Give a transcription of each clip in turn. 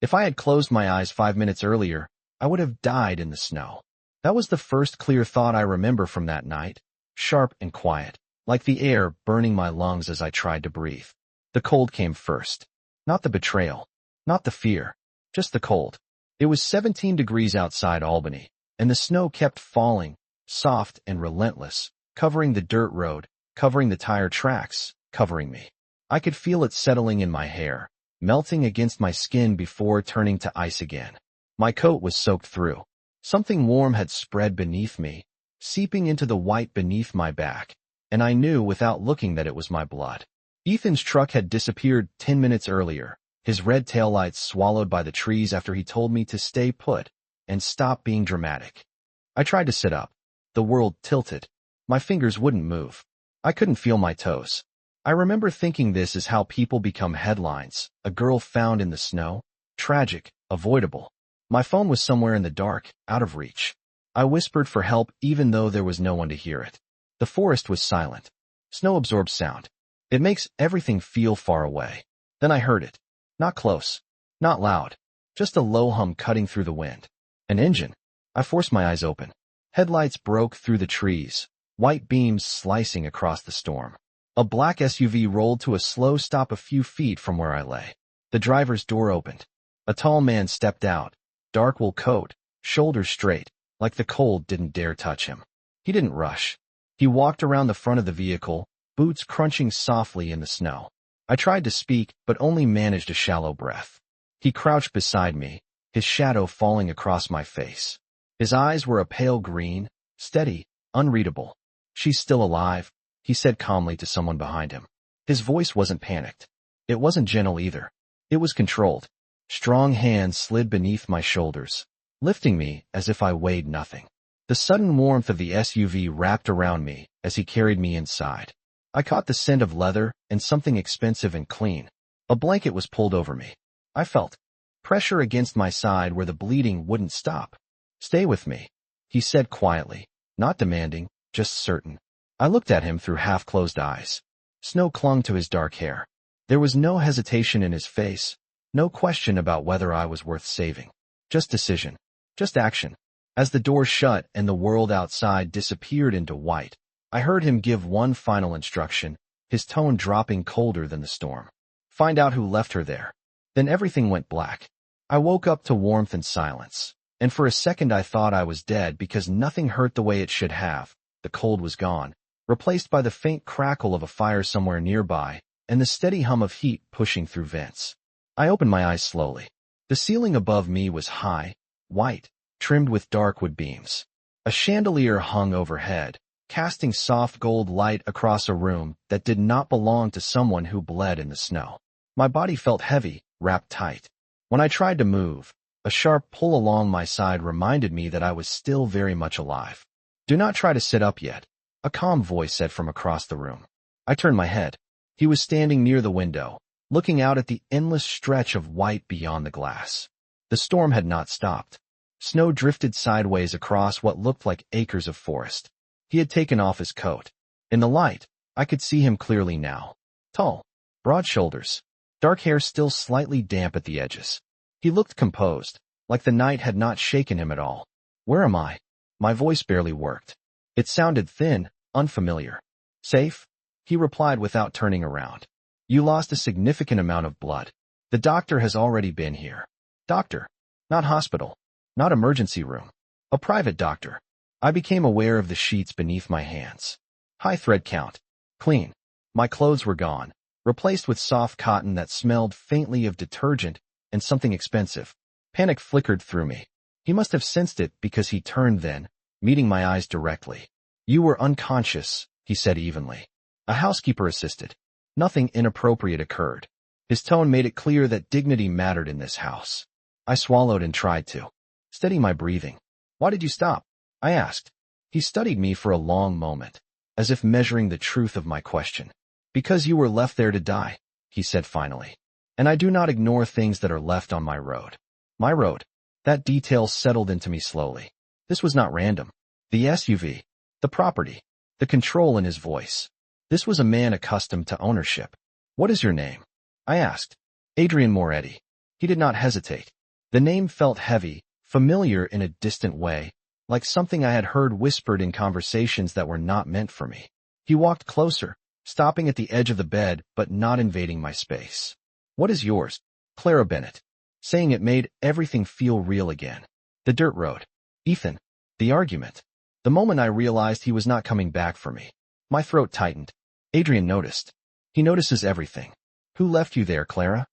If I had closed my eyes 5 minutes earlier, I would have died in the snow. That was the first clear thought I remember from that night, sharp and quiet, like the air burning my lungs as I tried to breathe. The cold came first. Not the betrayal, not the fear, just the cold. It was 17 degrees outside Albany, and the snow kept falling, soft and relentless, covering the dirt road, covering the tire tracks, covering me. I could feel it settling in my hair, melting against my skin before turning to ice again. My coat was soaked through. Something warm had spread beneath me, seeping into the white beneath my back, and I knew without looking that it was my blood. Ethan's truck had disappeared 10 minutes earlier, his red taillights swallowed by the trees after he told me to stay put and stop being dramatic. I tried to sit up. The world tilted. My fingers wouldn't move. I couldn't feel my toes. I remember thinking this is how people become headlines. A girl found in the snow. Tragic, avoidable. My phone was somewhere in the dark, out of reach. I whispered for help even though there was no one to hear it. The forest was silent. Snow absorbs sound. It makes everything feel far away. Then I heard it. Not close. Not loud. Just a low hum cutting through the wind. An engine. I forced my eyes open. Headlights broke through the trees, white beams slicing across the storm. A black SUV rolled to a slow stop a few feet from where I lay. The driver's door opened. A tall man stepped out, dark wool coat, shoulders straight, like the cold didn't dare touch him. He didn't rush. He walked around the front of the vehicle, boots crunching softly in the snow. I tried to speak, but only managed a shallow breath. He crouched beside me, his shadow falling across my face. His eyes were a pale green, steady, unreadable. "She's still alive," he said calmly to someone behind him. His voice wasn't panicked. It wasn't gentle either. It was controlled. Strong hands slid beneath my shoulders, lifting me as if I weighed nothing. The sudden warmth of the SUV wrapped around me as he carried me inside. I caught the scent of leather and something expensive and clean. A blanket was pulled over me. I felt pressure against my side where the bleeding wouldn't stop. "Stay with me," he said quietly, not demanding, just certain. I looked at him through half-closed eyes. Snow clung to his dark hair. There was no hesitation in his face, no question about whether I was worth saving. Just decision. Just action. As the door shut and the world outside disappeared into white, I heard him give one final instruction, his tone dropping colder than the storm. "Find out who left her there." Then everything went black. I woke up to warmth and silence, and for a second I thought I was dead because nothing hurt the way it should have. The cold was gone, replaced by the faint crackle of a fire somewhere nearby and the steady hum of heat pushing through vents. I opened my eyes slowly. The ceiling above me was high, white, trimmed with dark wood beams. A chandelier hung overhead, casting soft gold light across a room that did not belong to someone who bled in the snow. My body felt heavy, wrapped tight. When I tried to move, a sharp pull along my side reminded me that I was still very much alive. "Do not try to sit up yet," a calm voice said from across the room. I turned my head. He was standing near the window, looking out at the endless stretch of white beyond the glass. The storm had not stopped. Snow drifted sideways across what looked like acres of forest. He had taken off his coat. In the light, I could see him clearly now. Tall, broad shoulders, dark hair still slightly damp at the edges. He looked composed, like the night had not shaken him at all. "Where am I?" My voice barely worked. It sounded thin, unfamiliar. "Safe?" he replied without turning around. "You lost a significant amount of blood. The doctor has already been here." Doctor. Not hospital. Not emergency room. A private doctor. I became aware of the sheets beneath my hands. High thread count. Clean. My clothes were gone, replaced with soft cotton that smelled faintly of detergent and something expensive. Panic flickered through me. He must have sensed it because he turned then, meeting my eyes directly. "You were unconscious," he said evenly. A housekeeper assisted. Nothing inappropriate occurred. His tone made it clear that dignity mattered in this house. I swallowed and tried to steady my breathing. "Why did you stop?" I asked. He studied me for a long moment, as if measuring the truth of my question. "Because you were left there to die," he said finally. "And I do not ignore things that are left on my road." My road. That detail settled into me slowly. This was not random. The SUV, the property, the control in his voice. This was a man accustomed to ownership. "What is your name?" I asked. "Adrian Moretti." He did not hesitate. The name felt heavy, familiar in a distant way, like something I had heard whispered in conversations that were not meant for me. He walked closer, stopping at the edge of the bed but not invading my space. "What is yours?" Clara Bennett. Saying it made everything feel real again. The dirt road. Ethan. The argument. The moment I realized he was not coming back for me, my throat tightened. Adrian noticed. He notices everything. "Who left you there, Clara?"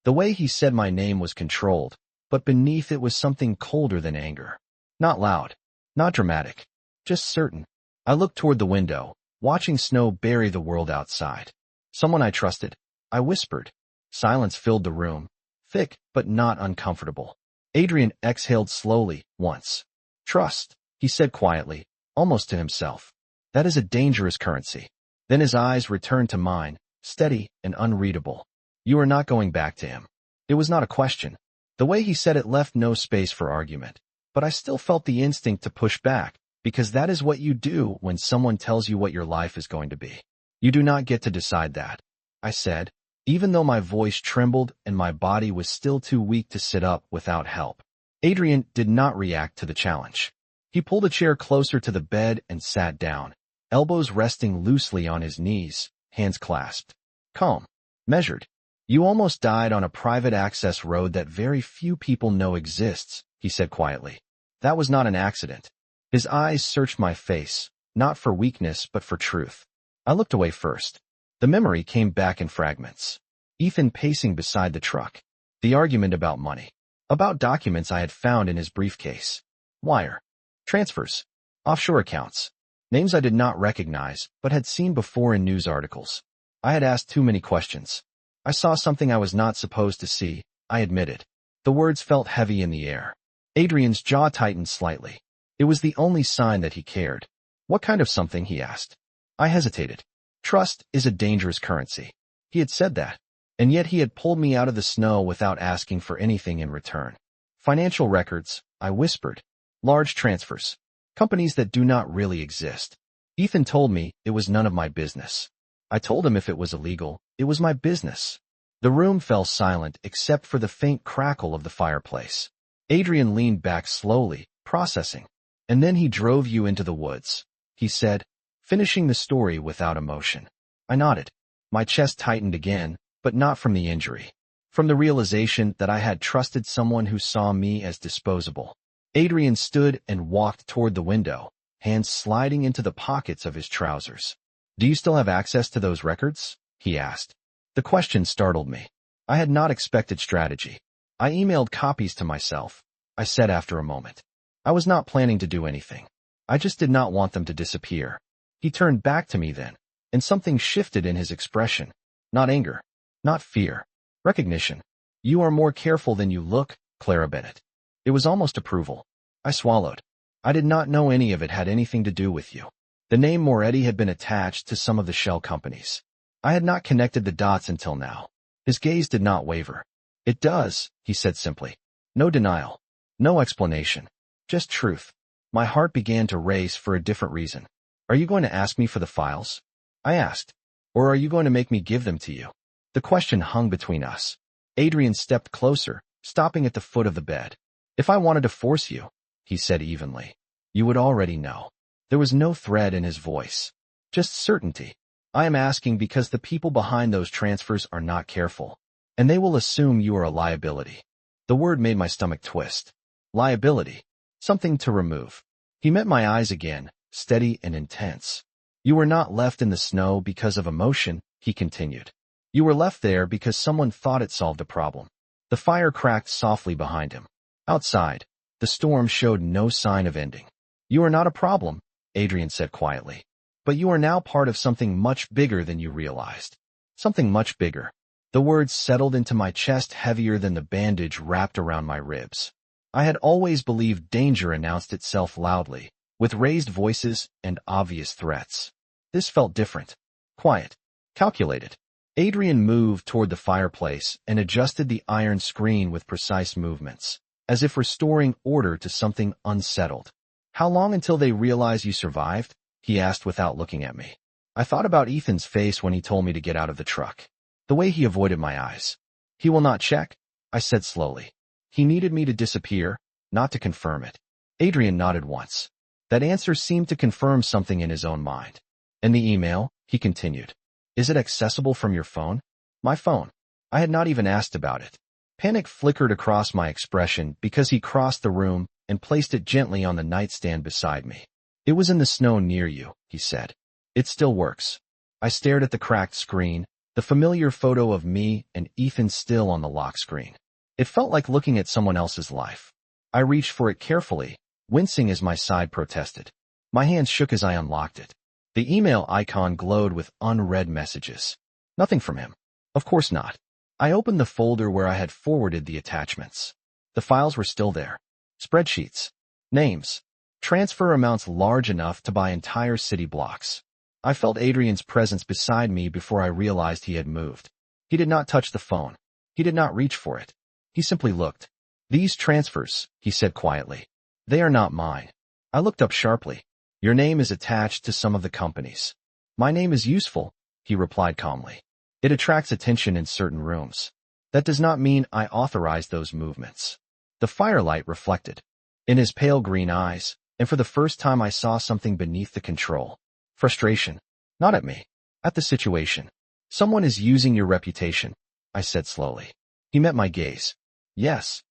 The way he said my name was controlled, but beneath it was something colder than anger. Not loud, not dramatic, just certain. I looked toward the window, watching snow bury the world outside. "Someone I trusted," I whispered. Silence filled the room, thick but not uncomfortable. Adrian exhaled slowly, once. "Trust," he said quietly, almost to himself. "That is a dangerous currency." Then his eyes returned to mine, steady and unreadable. "You are not going back to him." It was not a question. The way he said it left no space for argument, but I still felt the instinct to push back, because that is what you do when someone tells you what your life is going to be. "You do not get to decide that," I said, even though my voice trembled and my body was still too weak to sit up without help. Adrian did not react to the challenge. He pulled a chair closer to the bed and sat down, elbows resting loosely on his knees, hands clasped. Calm. Measured. "You almost died on a private access road that very few people know exists," he said quietly. "That was not an accident." His eyes searched my face, not for weakness but for truth. I looked away first. The memory came back in fragments. Ethan pacing beside the truck. The argument about money. About documents I had found in his briefcase. Wire. Transfers. Offshore accounts. Names I did not recognize, but had seen before in news articles. I had asked too many questions. I saw something I was not supposed to see, I admitted. The words felt heavy in the air. Adrian's jaw tightened slightly. It was the only sign that he cared. "What kind of something?" he asked. I hesitated. "Trust is a dangerous currency." He had said that, and yet he had pulled me out of the snow without asking for anything in return. "Financial records," I whispered. "Large transfers. Companies that do not really exist." Ethan told me it was none of my business. I told him if it was illegal, it was my business. The room fell silent except for the faint crackle of the fireplace. Adrian leaned back slowly, processing. "And then he drove you into the woods," he said, finishing the story without emotion. I nodded. My chest tightened again, but not from the injury. From the realization that I had trusted someone who saw me as disposable. Adrian stood and walked toward the window, hands sliding into the pockets of his trousers. "Do you still have access to those records?" he asked. The question startled me. I had not expected strategy. "I emailed copies to myself," I said after a moment. I was not planning to do anything. I just did not want them to disappear. He turned back to me then, and something shifted in his expression. Not anger. Not fear. Recognition. "You are more careful than you look, Clara Bennett." It was almost approval. I swallowed. I did not know any of it had anything to do with you. The name Moretti had been attached to some of the shell companies. I had not connected the dots until now. His gaze did not waver. "It does," he said simply. No denial. No explanation. Just truth. My heart began to race for a different reason. "Are you going to ask me for the files?" I asked. "Or are you going to make me give them to you?" The question hung between us. Adrian stepped closer, stopping at the foot of the bed. "If I wanted to force you," he said evenly, "you would already know." There was no threat in his voice. Just certainty. "I am asking because the people behind those transfers are not careful, and they will assume you are a liability." The word made my stomach twist. Liability. Something to remove. He met my eyes again, steady and intense. "You were not left in the snow because of emotion," he continued. "You were left there because someone thought it solved a problem." The fire cracked softly behind him. Outside, the storm showed no sign of ending. "You are not a problem," Adrian said quietly. "But you are now part of something much bigger than you realized. Something much bigger." The words settled into my chest heavier than the bandage wrapped around my ribs. I had always believed danger announced itself loudly, with raised voices and obvious threats. This felt different. Quiet. Calculated. Adrian moved toward the fireplace and adjusted the iron screen with precise movements, as if restoring order to something unsettled. "How long until they realize you survived?" he asked without looking at me. I thought about Ethan's face when he told me to get out of the truck. The way he avoided my eyes. "He will not check?" I said slowly. He needed me to disappear, not to confirm it. Adrian nodded once. That answer seemed to confirm something in his own mind. And the email, he continued. Is it accessible from your phone? My phone. I had not even asked about it. Panic flickered across my expression because he crossed the room and placed it gently on the nightstand beside me. It was in the snow near you, he said. It still works. I stared at the cracked screen, the familiar photo of me and Ethan still on the lock screen. It felt like looking at someone else's life. I reached for it carefully, wincing as my side protested. My hands shook as I unlocked it. The email icon glowed with unread messages. Nothing from him. Of course not. I opened the folder where I had forwarded the attachments. The files were still there. Spreadsheets. Names. Transfer amounts large enough to buy entire city blocks. I felt Adrian's presence beside me before I realized he had moved. He did not touch the phone. He did not reach for it. He simply looked. These transfers, he said quietly. They are not mine. I looked up sharply. Your name is attached to some of the companies. My name is useful, he replied calmly. It attracts attention in certain rooms. That does not mean I authorize those movements. The firelight reflected. In his pale green eyes, and for the first time I saw something beneath the control. Frustration. Not at me. At the situation. Someone is using your reputation, I said slowly. He met my gaze. Yes.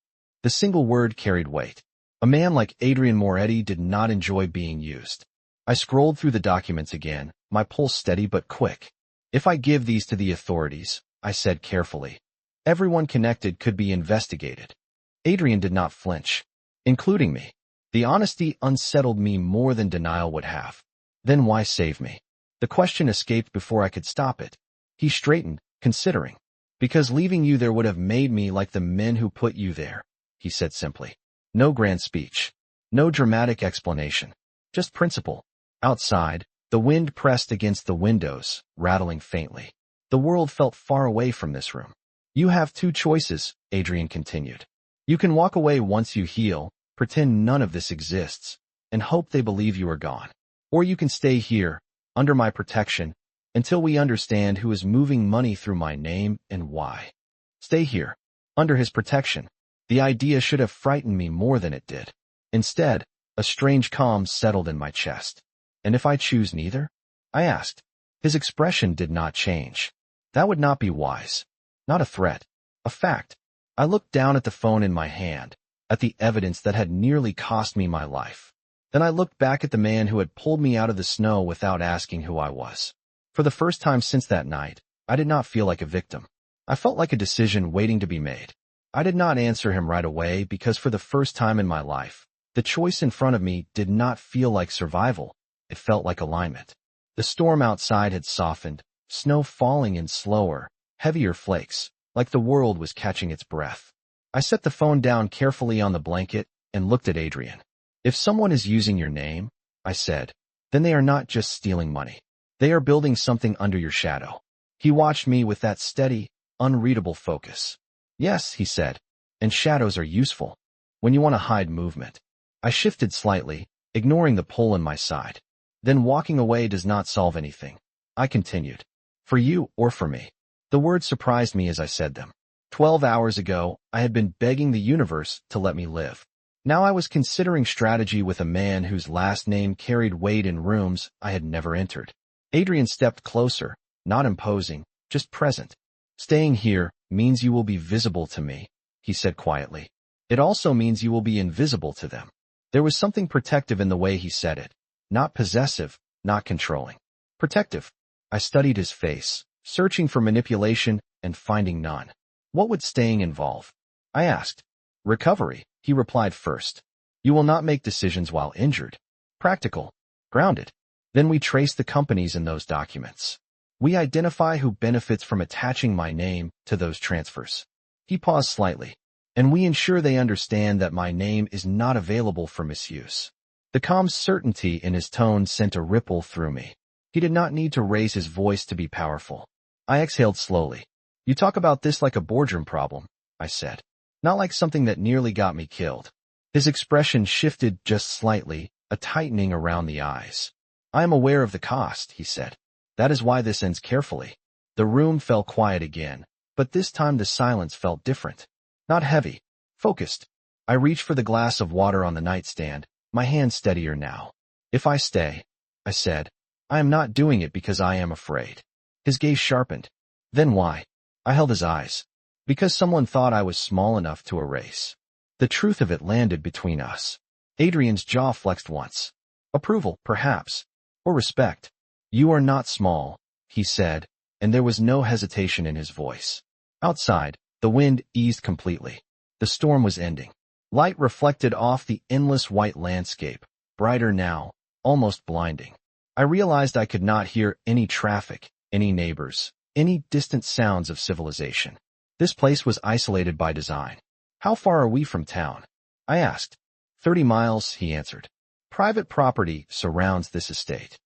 The single word carried weight. A man like Adrian Moretti did not enjoy being used. I scrolled through the documents again, my pulse steady but quick. If I give these to the authorities, I said carefully, everyone connected could be investigated. Adrian did not flinch, including me. The honesty unsettled me more than denial would have. Then why save me? The question escaped before I could stop it. He straightened, considering. Because leaving you there would have made me like the men who put you there, he said simply. No grand speech. No dramatic explanation. Just principle. Outside, the wind pressed against the windows, rattling faintly. The world felt far away from this room. You have two choices, Adrian continued. You can walk away once you heal, pretend none of this exists, and hope they believe you are gone. Or you can stay here, under my protection, until we understand who is moving money through my name and why. Stay here, under his protection. The idea should have frightened me more than it did. Instead, a strange calm settled in my chest. And if I choose neither? I asked. His expression did not change. That would not be wise. Not a threat. A fact. I looked down at the phone in my hand, at the evidence that had nearly cost me my life. Then I looked back at the man who had pulled me out of the snow without asking who I was. For the first time since that night, I did not feel like a victim. I felt like a decision waiting to be made. I did not answer him right away because for the first time in my life, the choice in front of me did not feel like survival. It felt like alignment. The storm outside had softened, snow falling in slower, heavier flakes, like the world was catching its breath. I set the phone down carefully on the blanket and looked at Adrian. If someone is using your name, I said, then they are not just stealing money. They are building something under your shadow. He watched me with that steady, unreadable focus. Yes, he said, and shadows are useful when you want to hide movement. I shifted slightly, ignoring the pull in my side. Then walking away does not solve anything. I continued. For you or for me. The words surprised me as I said them. 12 hours ago, I had been begging the universe to let me live. Now I was considering strategy with a man whose last name carried weight in rooms I had never entered. Adrian stepped closer, not imposing, just present. Staying here means you will be visible to me, he said quietly. It also means you will be invisible to them. There was something protective in the way he said it. Not possessive, not controlling. Protective. I studied his face, searching for manipulation and finding none. What would staying involve? I asked. Recovery, he replied first. You will not make decisions while injured. Practical. Grounded. Then we trace the companies in those documents. We identify who benefits from attaching my name to those transfers. He paused slightly. And we ensure they understand that my name is not available for misuse. The calm certainty in his tone sent a ripple through me. He did not need to raise his voice to be powerful. I exhaled slowly. You talk about this like a boardroom problem, I said. Not like something that nearly got me killed. His expression shifted just slightly, a tightening around the eyes. I am aware of the cost, he said. That is why this ends carefully. The room fell quiet again, but this time the silence felt different. Not heavy. Focused. I reached for the glass of water on the nightstand, my hand steadier now. If I stay, I said, I am not doing it because I am afraid. His gaze sharpened. Then why? I held his eyes. Because someone thought I was small enough to erase. The truth of it landed between us. Adrian's jaw flexed once. Approval, perhaps. Or respect. You are not small, he said, and there was no hesitation in his voice. Outside, the wind eased completely. The storm was ending. Light reflected off the endless white landscape, brighter now, almost blinding. I realized I could not hear any traffic, any neighbors, any distant sounds of civilization. This place was isolated by design. How far are we from town? I asked. 30 miles, he answered. Private property surrounds this estate.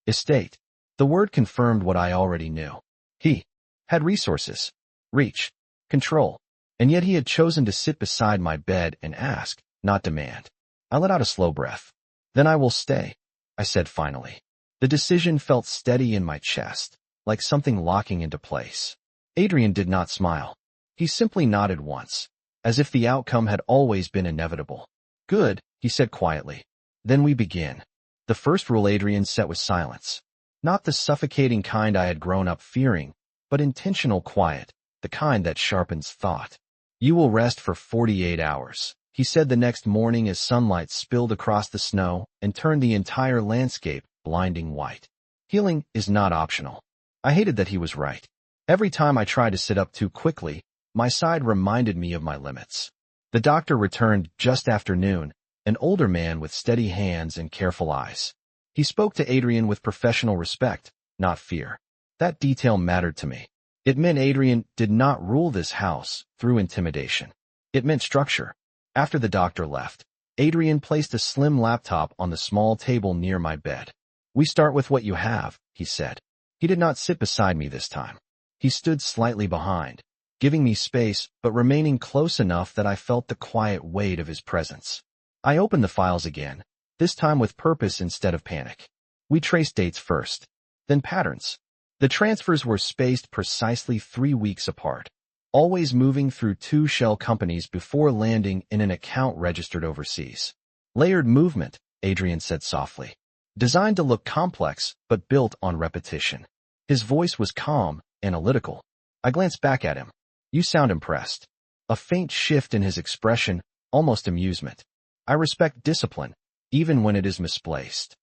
Estate. The word confirmed what I already knew. He had resources, reach, control, and yet he had chosen to sit beside my bed and ask, not demand. I let out a slow breath. Then I will stay, I said finally. The decision felt steady in my chest, like something locking into place. Adrian did not smile. He simply nodded once, as if the outcome had always been inevitable. Good, he said quietly. Then we begin. The first rule Adrian set was silence. Not the suffocating kind I had grown up fearing, but intentional quiet, the kind that sharpens thought. You will rest for 48 hours, he said the next morning as sunlight spilled across the snow and turned the entire landscape blinding white. Healing is not optional. I hated that he was right. Every time I tried to sit up too quickly, my side reminded me of my limits. The doctor returned just after noon, an older man with steady hands and careful eyes. He spoke to Adrian with professional respect, not fear. That detail mattered to me. It meant Adrian did not rule this house through intimidation. It meant structure. After the doctor left, Adrian placed a slim laptop on the small table near my bed. We start with what you have, he said. He did not sit beside me this time. He stood slightly behind, giving me space but remaining close enough that I felt the quiet weight of his presence. I opened the files again, this time with purpose instead of panic. We traced dates first, then patterns. The transfers were spaced precisely 3 weeks apart, always moving through 2 shell companies before landing in an account registered overseas. Layered movement, Adrian said softly. Designed to look complex, but built on repetition. His voice was calm, analytical. I glanced back at him. You sound impressed. A faint shift in his expression, almost amusement. I respect discipline, even when it is misplaced.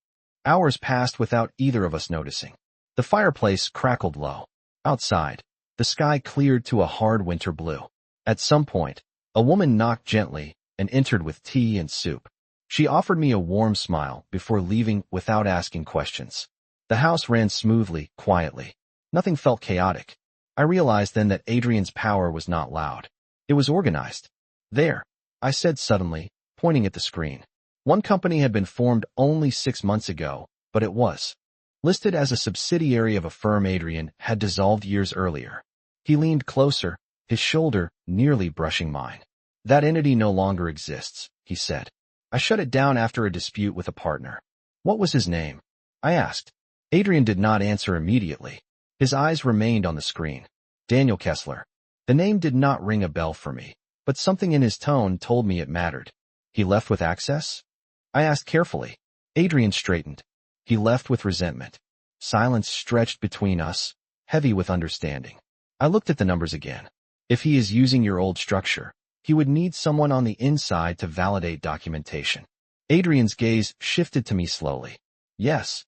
Hours passed without either of us noticing. The fireplace crackled low. Outside, the sky cleared to a hard winter blue. At some point, a woman knocked gently and entered with tea and soup. She offered me a warm smile before leaving without asking questions. The house ran smoothly, quietly. Nothing felt chaotic. I realized then that Adrian's power was not loud. It was organized. There, I said suddenly, pointing at the screen. One company had been formed only 6 months ago, but it was listed as a subsidiary of a firm Adrian had dissolved years earlier. He leaned closer, his shoulder nearly brushing mine. That entity no longer exists, he said. I shut it down after a dispute with a partner. What was his name? I asked. Adrian did not answer immediately. His eyes remained on the screen. Daniel Kessler. The name did not ring a bell for me, but something in his tone told me it mattered. He left with access? I asked carefully. Adrian straightened. He left with resentment. Silence stretched between us, heavy with understanding. I looked at the numbers again. If he is using your old structure, he would need someone on the inside to validate documentation. Adrian's gaze shifted to me slowly. Yes.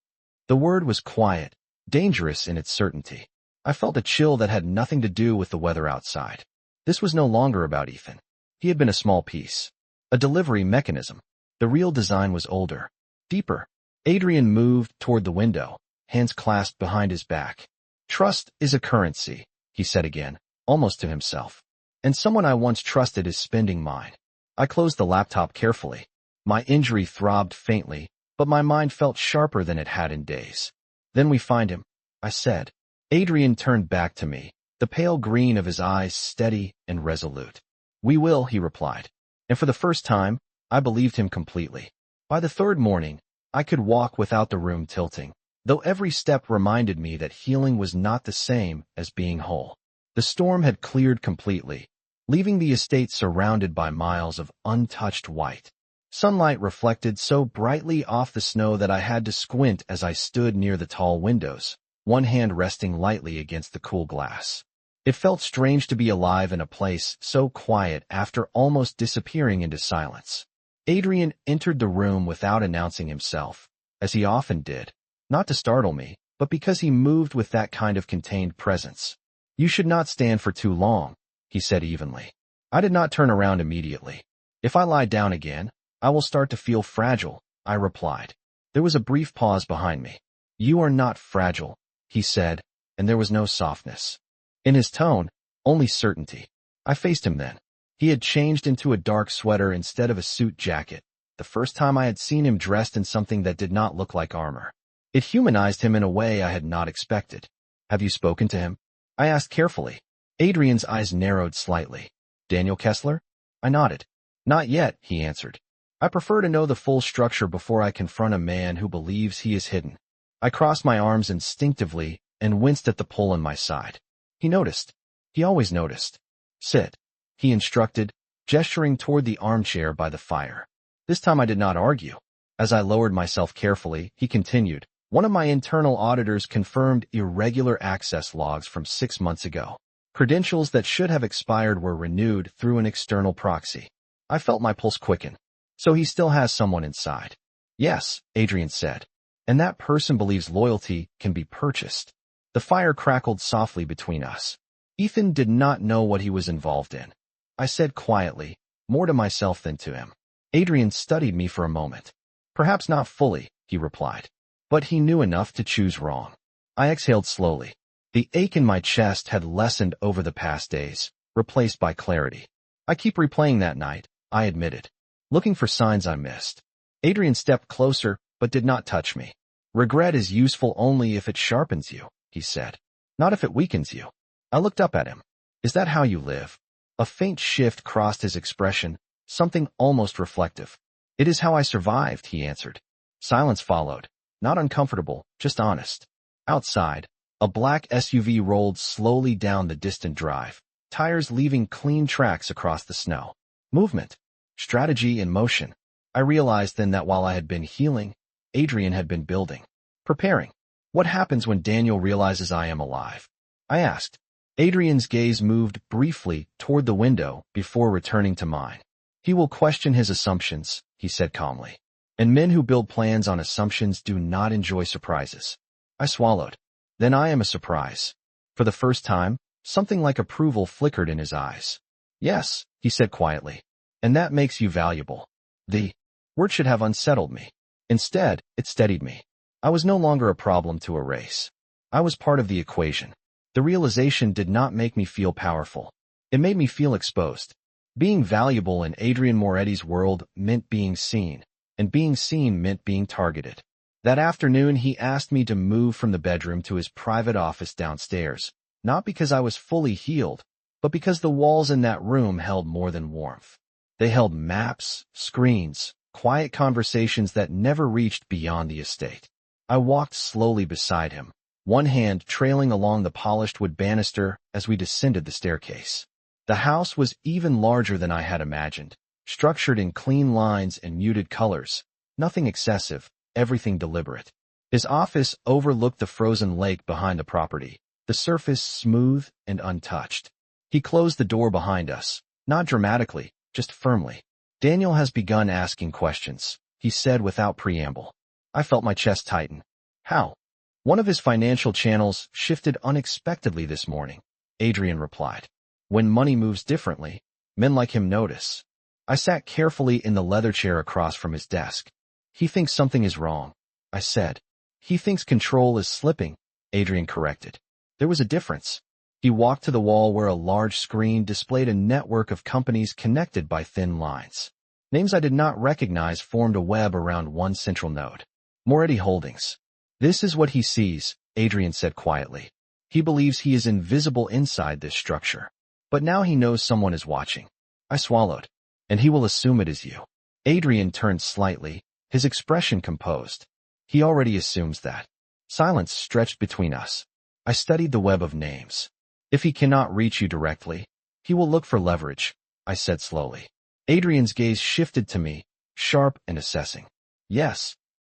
The word was quiet, dangerous in its certainty. I felt a chill that had nothing to do with the weather outside. This was no longer about Ethan. He had been a small piece. A delivery mechanism. The real design was older, deeper. Adrian moved toward the window, hands clasped behind his back. Trust is a currency, he said again, almost to himself. And someone I once trusted is spending mine. I closed the laptop carefully. My injury throbbed faintly, but my mind felt sharper than it had in days. Then we find him, I said. Adrian turned back to me, the pale green of his eyes steady and resolute. We will, he replied. And for the first time, I believed him completely. By the third morning, I could walk without the room tilting, though every step reminded me that healing was not the same as being whole. The storm had cleared completely, leaving the estate surrounded by miles of untouched white. Sunlight reflected so brightly off the snow that I had to squint as I stood near the tall windows, one hand resting lightly against the cool glass. It felt strange to be alive in a place so quiet after almost disappearing into silence. Adrian entered the room without announcing himself, as he often did, not to startle me, but because he moved with that kind of contained presence. "You should not stand for too long," he said evenly. I did not turn around immediately. "If I lie down again, I will start to feel fragile," I replied. There was a brief pause behind me. "You are not fragile," he said, and there was no softness in his tone, only certainty. I faced him then. He had changed into a dark sweater instead of a suit jacket, the first time I had seen him dressed in something that did not look like armor. It humanized him in a way I had not expected. "Have you spoken to him?" I asked carefully. Adrian's eyes narrowed slightly. "Daniel Kessler?" I nodded. "Not yet," he answered. "I prefer to know the full structure before I confront a man who believes he is hidden." I crossed my arms instinctively and winced at the pull in my side. He noticed. He always noticed. "Sit," he instructed, gesturing toward the armchair by the fire. This time I did not argue. As I lowered myself carefully, he continued. "One of my internal auditors confirmed irregular access logs from 6 months ago. Credentials that should have expired were renewed through an external proxy." I felt my pulse quicken. "So he still has someone inside?" "Yes," Adrian said. "And that person believes loyalty can be purchased." The fire crackled softly between us. Ethan did not know what he was involved in. I said quietly, more to myself than to him. Adrian studied me for a moment. "Perhaps not fully," he replied. "But he knew enough to choose wrong." I exhaled slowly. The ache in my chest had lessened over the past days, replaced by clarity. "I keep replaying that night," I admitted, looking for signs I missed. Adrian stepped closer, but did not touch me. "Regret is useful only if it sharpens you," he said, "not if it weakens you." I looked up at him. "Is that how you live?" A faint shift crossed his expression, something almost reflective. "It is how I survived," he answered. Silence followed, not uncomfortable, just honest. Outside, a black SUV rolled slowly down the distant drive, tires leaving clean tracks across the snow. Movement. Strategy in motion. I realized then that while I had been healing, Adrian had been building. Preparing. "What happens when Daniel realizes I am alive?" I asked. Adrian's gaze moved briefly toward the window before returning to mine. "He will question his assumptions," he said calmly. "And men who build plans on assumptions do not enjoy surprises." I swallowed. "Then I am a surprise." For the first time, something like approval flickered in his eyes. "Yes," he said quietly. "And that makes you valuable." The word should have unsettled me. Instead, it steadied me. I was no longer a problem to erase. I was part of the equation. The realization did not make me feel powerful. It made me feel exposed. Being valuable in Adrian Moretti's world meant being seen, and being seen meant being targeted. That afternoon, he asked me to move from the bedroom to his private office downstairs, not because I was fully healed, but because the walls in that room held more than warmth. They held maps, screens, quiet conversations that never reached beyond the estate. I walked slowly beside him, one hand trailing along the polished wood banister as we descended the staircase. The house was even larger than I had imagined, structured in clean lines and muted colors. Nothing excessive, everything deliberate. His office overlooked the frozen lake behind the property, the surface smooth and untouched. He closed the door behind us, not dramatically, just firmly. "Daniel has begun asking questions," he said without preamble. I felt my chest tighten. "How?" "One of his financial channels shifted unexpectedly this morning," Adrian replied. "When money moves differently, men like him notice." I sat carefully in the leather chair across from his desk. "He thinks something is wrong," I said. "He thinks control is slipping," Adrian corrected. There was a difference. He walked to the wall where a large screen displayed a network of companies connected by thin lines. Names I did not recognize formed a web around one central node. Moretti Holdings. "This is what he sees," Adrian said quietly. "He believes he is invisible inside this structure. But now he knows someone is watching." I swallowed. "And he will assume it is you." Adrian turned slightly, his expression composed. "He already assumes that." Silence stretched between us. I studied the web of names. "If he cannot reach you directly, He will look for leverage, I said slowly. Adrian's gaze shifted to me, sharp and assessing. Yes.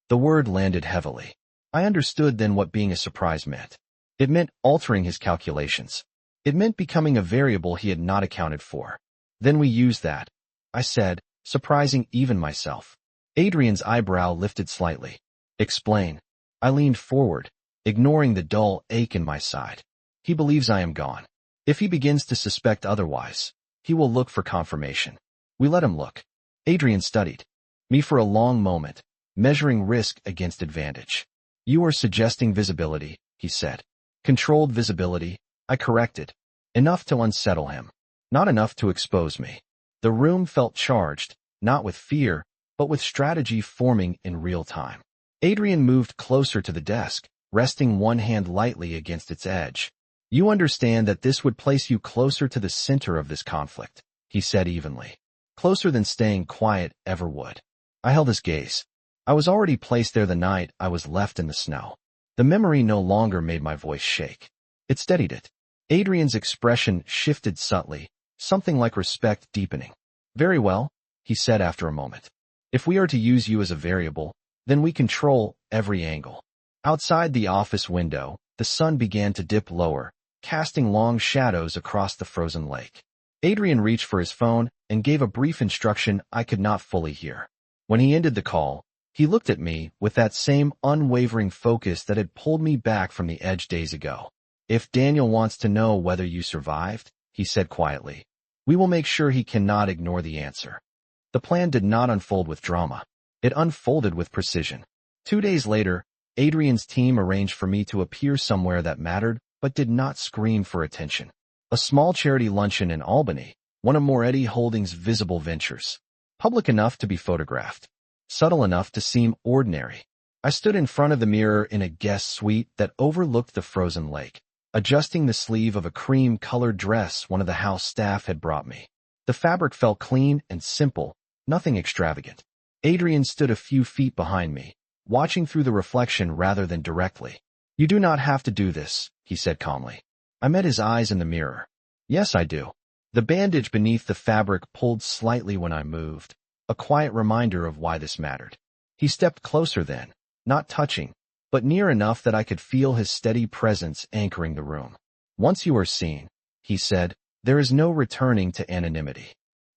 The word landed heavily. I understood then what being a surprise meant. It meant altering his calculations. It meant becoming a variable he had not accounted for. Then we used that, I said, surprising even myself. Adrian's eyebrow lifted slightly. Explain. I leaned forward, ignoring the dull ache in my side. He believes I am gone. If he begins to suspect otherwise, he will look for confirmation. We let him look. Adrian studied me for a long moment, measuring risk against advantage. You are suggesting visibility, he said. Controlled visibility, I corrected. Enough to unsettle him. Not enough to expose me. The room felt charged, not with fear, but with strategy forming in real time. Adrian moved closer to the desk, resting one hand lightly against its edge. You understand that this would place you closer to the center of this conflict, he said evenly. Closer than staying quiet ever would. I held his gaze. I was already placed there the night I was left in the snow. The memory no longer made my voice shake. It steadied it. Adrian's expression shifted subtly, something like respect deepening. Very well, he said after a moment. If we are to use you as a variable, then we control every angle. Outside the office window, the sun began to dip lower, casting long shadows across the frozen lake. Adrian reached for his phone and gave a brief instruction I could not fully hear. When he ended the call, he looked at me with that same unwavering focus that had pulled me back from the edge days ago. If Daniel wants to know whether you survived, he said quietly, we will make sure he cannot ignore the answer. The plan did not unfold with drama. It unfolded with precision. 2 days later, Adrian's team arranged for me to appear somewhere that mattered but did not scream for attention. A small charity luncheon in Albany, one of Moretti Holdings' visible ventures. Public enough to be photographed. Subtle enough to seem ordinary. I stood in front of the mirror in a guest suite that overlooked the frozen lake, adjusting the sleeve of a cream-colored dress one of the house staff had brought me. The fabric felt clean and simple, nothing extravagant. Adrian stood a few feet behind me, watching through the reflection rather than directly. You do not have to do this, he said calmly. I met his eyes in the mirror. Yes, I do. The bandage beneath the fabric pulled slightly when I moved, a quiet reminder of why this mattered. He stepped closer then, not touching, but near enough that I could feel his steady presence anchoring the room. Once you are seen, he said, there is no returning to anonymity.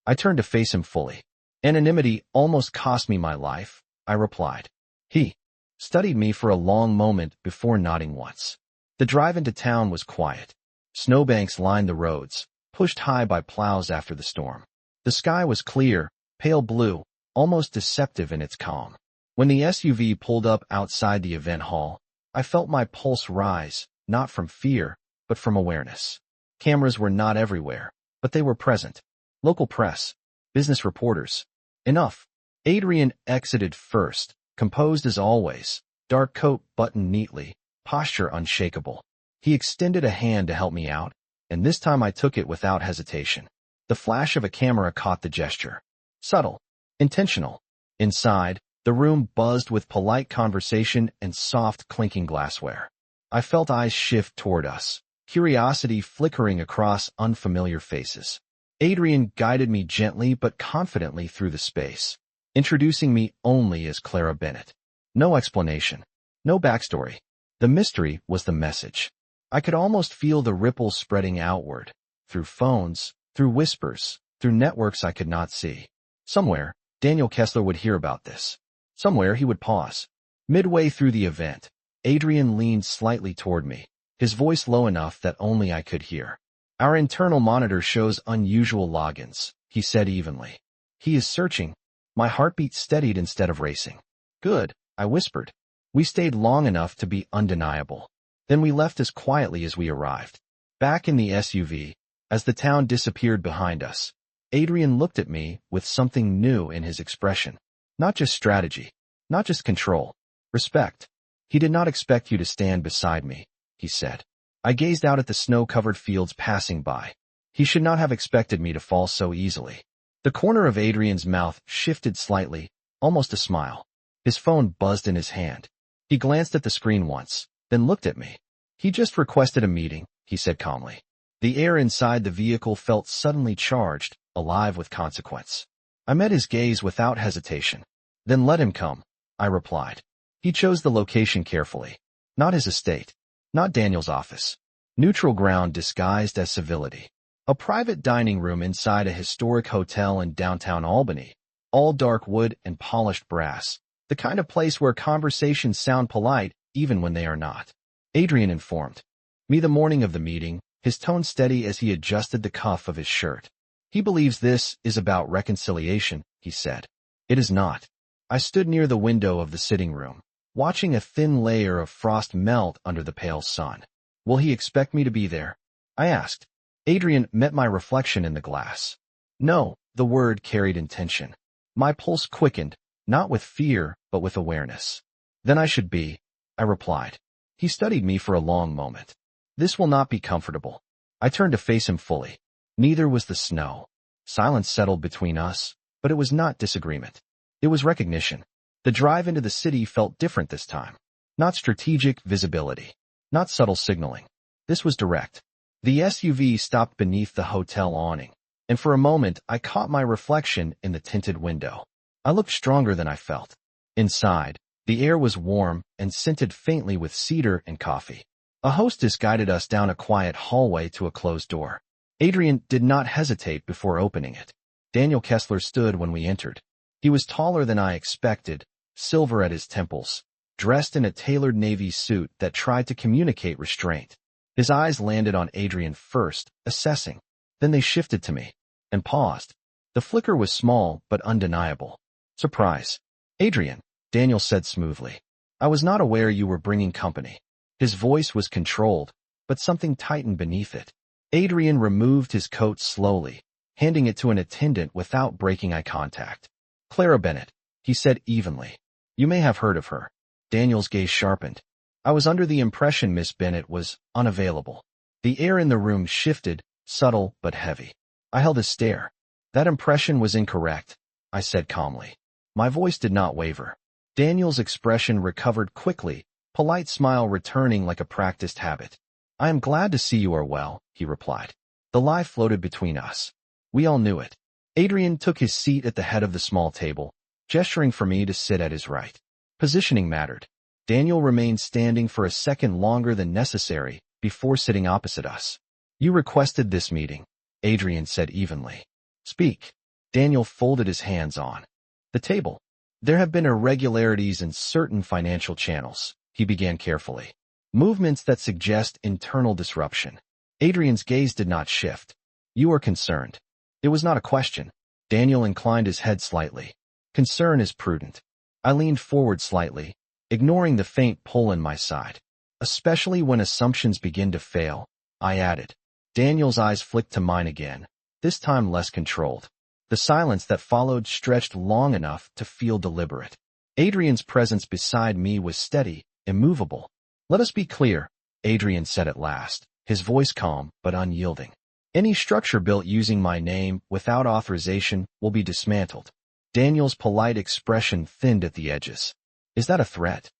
I turned to face him fully. Anonymity almost cost me my life, I replied. He studied me for a long moment before nodding once. The drive into town was quiet. Snowbanks lined the roads, pushed high by plows after the storm. The sky was clear, pale blue, almost deceptive in its calm. When the SUV pulled up outside the event hall, I felt my pulse rise, not from fear, but from awareness. Cameras were not everywhere, but they were present. Local press, business reporters. Enough. Adrian exited first, composed as always, dark coat buttoned neatly, posture unshakable. He extended a hand to help me out, and this time I took it without hesitation. The flash of a camera caught the gesture. Subtle. Intentional. Inside, the room buzzed with polite conversation and soft clinking glassware. I felt eyes shift toward us, curiosity flickering across unfamiliar faces. Adrian guided me gently but confidently through the space, introducing me only as Clara Bennett. No explanation. No backstory. The mystery was the message. I could almost feel the ripples spreading outward, through phones, through whispers, through networks I could not see. Somewhere, Daniel Kessler would hear about this. Somewhere he would pause. Midway through the event, Adrian leaned slightly toward me, his voice low enough that only I could hear. Our internal monitor shows unusual logins, he said evenly. He is searching. My heartbeat steadied instead of racing. Good, I whispered. We stayed long enough to be undeniable. Then we left as quietly as we arrived. Back in the SUV, as the town disappeared behind us, Adrian looked at me with something new in his expression. Not just strategy, not just control, respect. He did not expect you to stand beside me, he said. I gazed out at the snow-covered fields passing by. He should not have expected me to fall so easily. The corner of Adrian's mouth shifted slightly, almost a smile. His phone buzzed in his hand. He glanced at the screen once, then looked at me. He just requested a meeting, he said calmly. The air inside the vehicle felt suddenly charged, alive with consequence. I met his gaze without hesitation. Then let him come, I replied. He chose the location carefully. Not his estate. Not Daniel's office. Neutral ground disguised as civility. A private dining room inside a historic hotel in downtown Albany. All dark wood and polished brass. The kind of place where conversations sound polite even when they are not. Adrian informed me the morning of the meeting, his tone steady as he adjusted the cuff of his shirt. He believes this is about reconciliation, he said. It is not. I stood near the window of the sitting room, watching a thin layer of frost melt under the pale sun. Will he expect me to be there? I asked. Adrian met my reflection in the glass. No, the word carried intention. My pulse quickened, not with fear, but with awareness. Then I should be, I replied. He studied me for a long moment. This will not be comfortable. I turned to face him fully. Neither was the snow. Silence settled between us, but it was not disagreement. It was recognition. The drive into the city felt different this time. Not strategic visibility. Not subtle signaling. This was direct. The SUV stopped beneath the hotel awning, and for a moment I caught my reflection in the tinted window. I looked stronger than I felt. Inside, the air was warm and scented faintly with cedar and coffee. A hostess guided us down a quiet hallway to a closed door. Adrian did not hesitate before opening it. Daniel Kessler stood when we entered. He was taller than I expected, silver at his temples, dressed in a tailored navy suit that tried to communicate restraint. His eyes landed on Adrian first, assessing. Then they shifted to me, and paused. The flicker was small but undeniable. Surprise. Adrian, Daniel said smoothly. I was not aware you were bringing company. His voice was controlled, but something tightened beneath it. Adrian removed his coat slowly, handing it to an attendant without breaking eye contact. Clara Bennett, he said evenly. You may have heard of her. Daniel's gaze sharpened. I was under the impression Miss Bennett was unavailable. The air in the room shifted, subtle but heavy. I held a stare. That impression was incorrect, I said calmly. My voice did not waver. Daniel's expression recovered quickly, polite smile returning like a practiced habit. I am glad to see you are well, he replied. The lie floated between us. We all knew it. Adrian took his seat at the head of the small table, gesturing for me to sit at his right. Positioning mattered. Daniel remained standing for a second longer than necessary before sitting opposite us. You requested this meeting, Adrian said evenly. Speak. Daniel folded his hands on the table. There have been irregularities in certain financial channels, he began carefully. Movements that suggest internal disruption. Adrian's gaze did not shift. You are concerned. It was not a question. Daniel inclined his head slightly. Concern is prudent. I leaned forward slightly, ignoring the faint pull in my side. Especially when assumptions begin to fail, I added. Daniel's eyes flicked to mine again, this time less controlled. The silence that followed stretched long enough to feel deliberate. Adrian's presence beside me was steady, immovable. Let us be clear, Adrian said at last, his voice calm but unyielding. Any structure built using my name without authorization will be dismantled. Daniel's polite expression thinned at the edges. Is that a threat?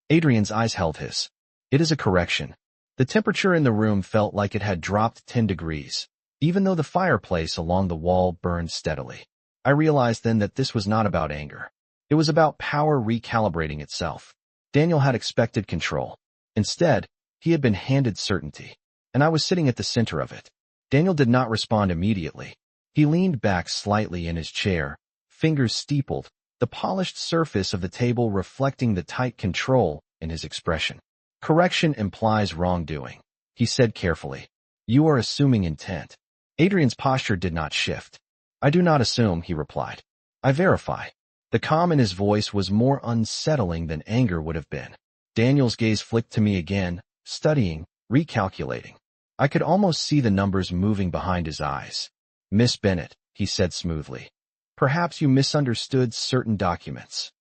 Adrian's eyes held his. It is a correction. The temperature in the room felt like it had dropped 10 degrees, even though the fireplace along the wall burned steadily. I realized then that this was not about anger. It was about power recalibrating itself. Daniel had expected control. Instead, he had been handed certainty, and I was sitting at the center of it. Daniel did not respond immediately. He leaned back slightly in his chair, fingers steepled, the polished surface of the table reflecting the tight control in his expression. Correction implies wrongdoing, he said carefully. You are assuming intent. Adrian's posture did not shift. I do not assume, he replied. I verify. The calm in his voice was more unsettling than anger would have been. Daniel's gaze flicked to me again, studying, recalculating. I could almost see the numbers moving behind his eyes. Miss Bennett, he said smoothly. Perhaps you misunderstood certain documents.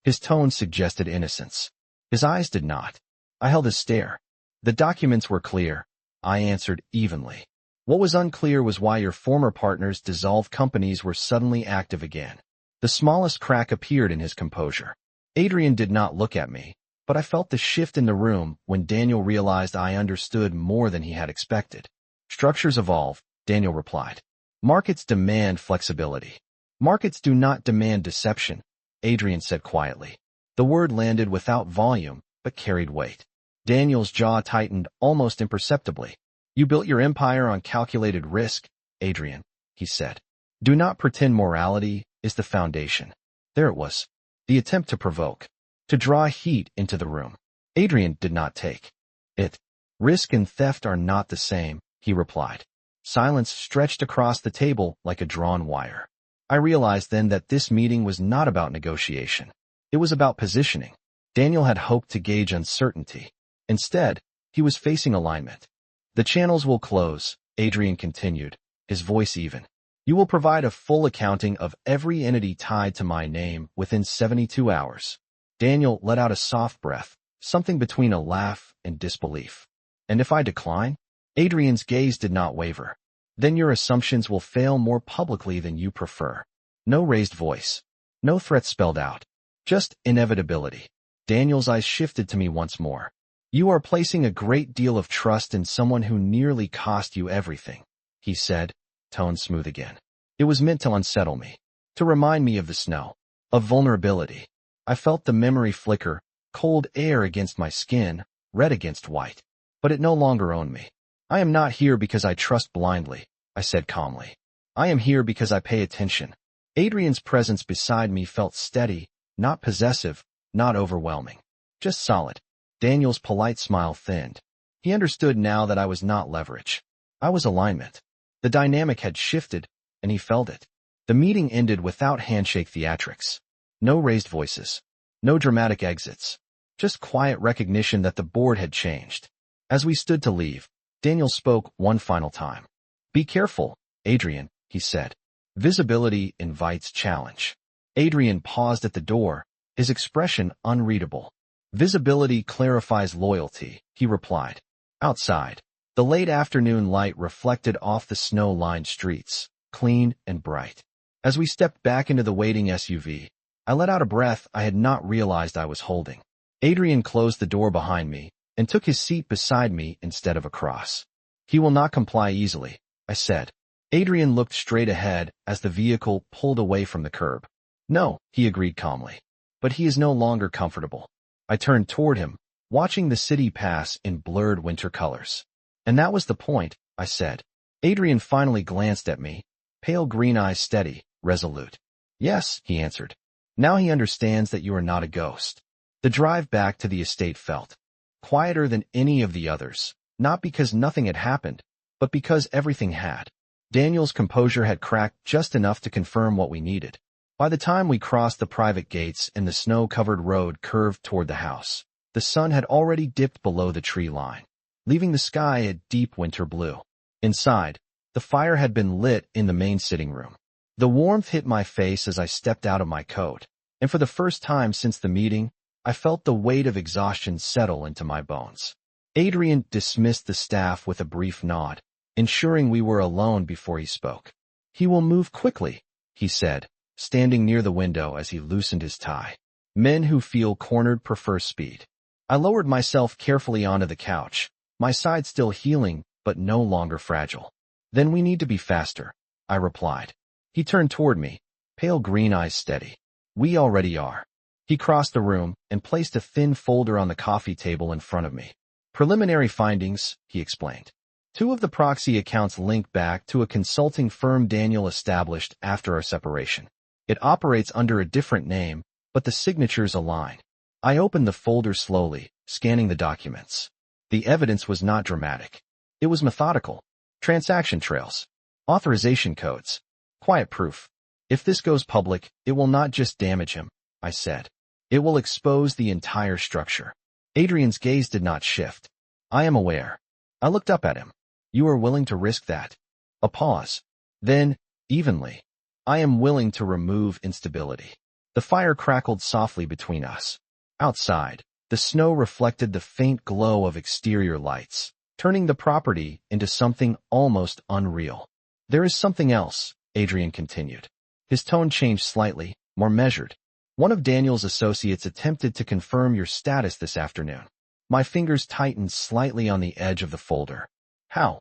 His tone suggested innocence. His eyes did not. I held a stare. The documents were clear, I answered evenly. What was unclear was why your former partner's dissolved companies were suddenly active again. The smallest crack appeared in his composure. Adrian did not look at me, but I felt the shift in the room when Daniel realized I understood more than he had expected. Structures evolve, Daniel replied. Markets demand flexibility. Markets do not demand deception, Adrian said quietly. The word landed without volume, but carried weight. Daniel's jaw tightened almost imperceptibly. You built your empire on calculated risk, Adrian, he said. Do not pretend morality is the foundation. There it was. The attempt to provoke, to draw heat into the room. Adrian did not take it. Risk and theft are not the same, he replied. Silence stretched across the table like a drawn wire. I realized then that this meeting was not about negotiation. It was about positioning. Daniel had hoped to gauge uncertainty. Instead, he was facing alignment. The channels will close, Adrian continued, his voice even. You will provide a full accounting of every entity tied to my name within 72 hours. Daniel let out a soft breath, something between a laugh and disbelief. And if I decline? Adrian's gaze did not waver. Then your assumptions will fail more publicly than you prefer. No raised voice. No threat spelled out. Just inevitability. Daniel's eyes shifted to me once more. You are placing a great deal of trust in someone who nearly cost you everything, he said, tone smooth again. It was meant to unsettle me, to remind me of the snow, of vulnerability. I felt the memory flicker, cold air against my skin, red against white. But it no longer owned me. I am not here because I trust blindly, I said calmly. I am here because I pay attention. Adrian's presence beside me felt steady, not possessive, not overwhelming. Just solid. Daniel's polite smile thinned. He understood now that I was not leverage. I was alignment. The dynamic had shifted, and he felt it. The meeting ended without handshake theatrics. No raised voices. No dramatic exits. Just quiet recognition that the board had changed. As we stood to leave, Daniel spoke one final time. Be careful, Adrian, he said. Visibility invites challenge. Adrian paused at the door, his expression unreadable. Visibility clarifies loyalty, he replied. Outside, the late afternoon light reflected off the snow-lined streets, clean and bright. As we stepped back into the waiting SUV, I let out a breath I had not realized I was holding. Adrian closed the door behind me and took his seat beside me instead of across. He will not comply easily, I said. Adrian looked straight ahead as the vehicle pulled away from the curb. No, he agreed calmly. But he is no longer comfortable. I turned toward him, watching the city pass in blurred winter colors. And that was the point, I said. Adrian finally glanced at me, pale green eyes steady, resolute. Yes, he answered. Now he understands that you are not a ghost. The drive back to the estate felt quieter than any of the others, not because nothing had happened, but because everything had. Daniel's composure had cracked just enough to confirm what we needed. By the time we crossed the private gates and the snow-covered road curved toward the house, the sun had already dipped below the tree line, leaving the sky a deep winter blue. Inside, the fire had been lit in the main sitting room. The warmth hit my face as I stepped out of my coat, and for the first time since the meeting, I felt the weight of exhaustion settle into my bones. Adrian dismissed the staff with a brief nod, ensuring we were alone before he spoke. He will move quickly, he said, standing near the window as he loosened his tie. Men who feel cornered prefer speed. I lowered myself carefully onto the couch, my side still healing, but no longer fragile. Then we need to be faster, I replied. He turned toward me, pale green eyes steady. We already are. He crossed the room and placed a thin folder on the coffee table in front of me. Preliminary findings, he explained. 2 of the proxy accounts link back to a consulting firm Daniel established after our separation. It operates under a different name, but the signatures align. I opened the folder slowly, scanning the documents. The evidence was not dramatic. It was methodical. Transaction trails. Authorization codes. Quiet proof. If this goes public, it will not just damage him, I said. It will expose the entire structure. Adrian's gaze did not shift. I am aware. I looked up at him. You are willing to risk that? A pause. Then, evenly. I am willing to remove instability. The fire crackled softly between us. Outside, the snow reflected the faint glow of exterior lights, turning the property into something almost unreal. There is something else, Adrian continued. His tone changed slightly, more measured. One of Daniel's associates attempted to confirm your status this afternoon. My fingers tightened slightly on the edge of the folder. How?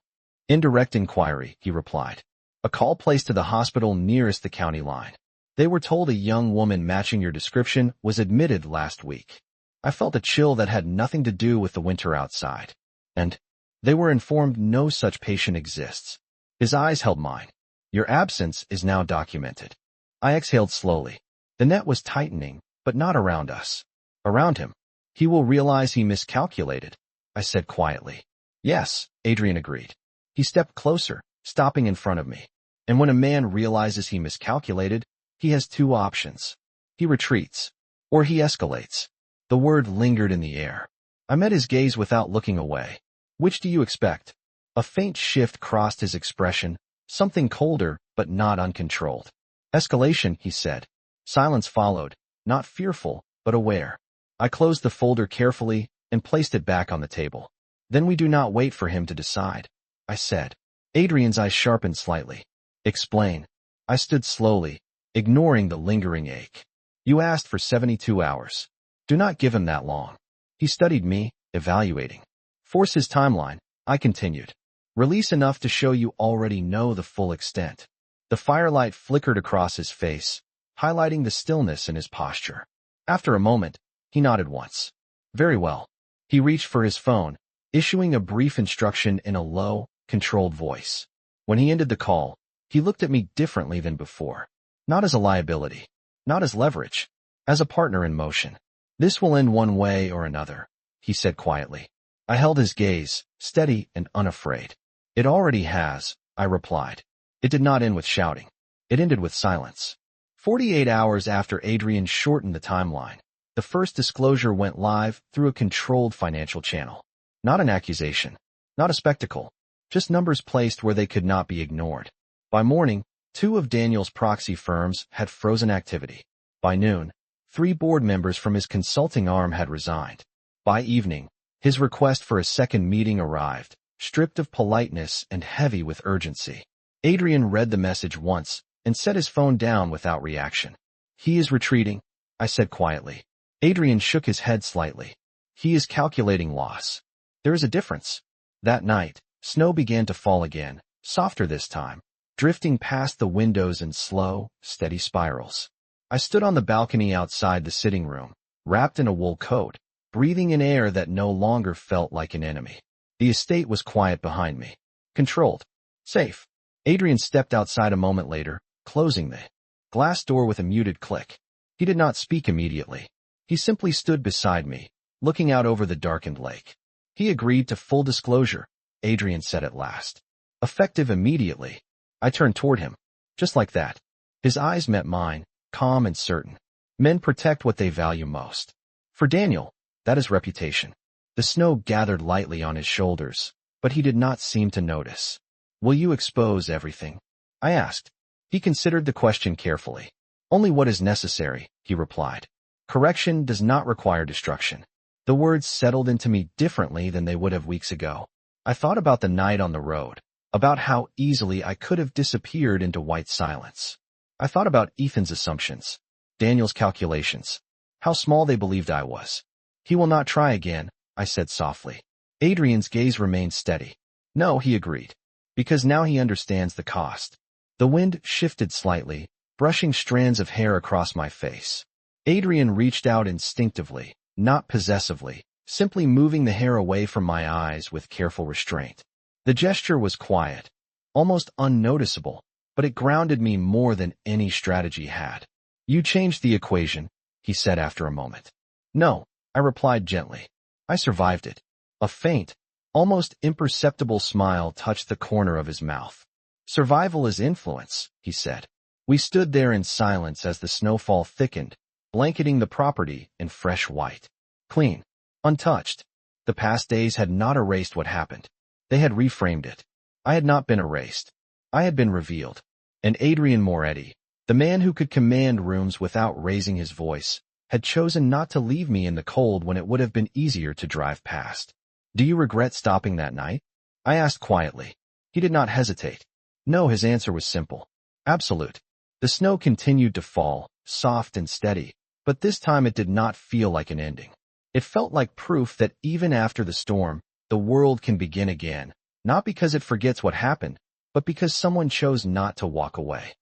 Indirect inquiry, he replied. A call placed to the hospital nearest the county line. They were told a young woman matching your description was admitted last week. I felt a chill that had nothing to do with the winter outside. And they were informed no such patient exists. His eyes held mine. Your absence is now documented. I exhaled slowly. The net was tightening, but not around us. Around him. He will realize he miscalculated, I said quietly. Yes, Adrian agreed. He stepped closer, stopping in front of me. And when a man realizes he miscalculated, he has two options. He retreats, or he escalates. The word lingered in the air. I met his gaze without looking away. Which do you expect? A faint shift crossed his expression, something colder, but not uncontrolled. Escalation, he said. Silence followed, not fearful, but aware. I closed the folder carefully and placed it back on the table. Then we do not wait for him to decide, I said. Adrian's eyes sharpened slightly. Explain. I stood slowly, ignoring the lingering ache. You asked for 72 hours. Do not give him that long. He studied me, evaluating. Force his timeline, I continued. Release enough to show you already know the full extent. The firelight flickered across his face, highlighting the stillness in his posture. After a moment, he nodded once. Very well. He reached for his phone, issuing a brief instruction in a low, controlled voice. When he ended the call, he looked at me differently than before. Not as a liability, not as leverage, as a partner in motion. This will end one way or another, he said quietly. I held his gaze, steady and unafraid. It already has, I replied. It did not end with shouting. It ended with silence. 48 hours after Adrian shortened the timeline, the first disclosure went live through a controlled financial channel. Not an accusation, not a spectacle, just numbers placed where they could not be ignored. By morning, 2 of Daniel's proxy firms had frozen activity. By noon, 3 board members from his consulting arm had resigned. By evening, his request for a second meeting arrived, stripped of politeness and heavy with urgency. Adrian read the message once and set his phone down without reaction. He is retreating, I said quietly. Adrian shook his head slightly. He is calculating loss. There is a difference. That night, snow began to fall again, softer this time, drifting past the windows in slow, steady spirals. I stood on the balcony outside the sitting room, wrapped in a wool coat, breathing in air that no longer felt like an enemy. The estate was quiet behind me. Controlled. Safe. Adrian stepped outside a moment later, closing the glass door with a muted click. He did not speak immediately. He simply stood beside me, looking out over the darkened lake. He agreed to full disclosure, Adrian said at last. Effective immediately. I turned toward him. Just like that. His eyes met mine, calm and certain. Men protect what they value most. For Daniel, that is reputation. The snow gathered lightly on his shoulders, but he did not seem to notice. Will you expose everything? I asked. He considered the question carefully. Only what is necessary, he replied. Correction does not require destruction. The words settled into me differently than they would have weeks ago. I thought about the night on the road, about how easily I could have disappeared into white silence. I thought about Ethan's assumptions, Daniel's calculations, how small they believed I was. He will not try again, I said softly. Adrian's gaze remained steady. No, he agreed. Because now he understands the cost. The wind shifted slightly, brushing strands of hair across my face. Adrian reached out instinctively, not possessively, simply moving the hair away from my eyes with careful restraint. The gesture was quiet, almost unnoticeable, but it grounded me more than any strategy had. You changed the equation, he said after a moment. No, I replied gently. I survived it. A faint, almost imperceptible smile touched the corner of his mouth. Survival is influence, he said. We stood there in silence as the snowfall thickened, blanketing the property in fresh white. Clean. Untouched. The past days had not erased what happened. They had reframed it. I had not been erased. I had been revealed. And Adrian Moretti, the man who could command rooms without raising his voice, had chosen not to leave me in the cold when it would have been easier to drive past. Do you regret stopping that night? I asked quietly. He did not hesitate. No, his answer was simple. Absolute. The snow continued to fall, soft and steady, but this time it did not feel like an ending. It felt like proof that even after the storm, the world can begin again, not because it forgets what happened, but because someone chose not to walk away.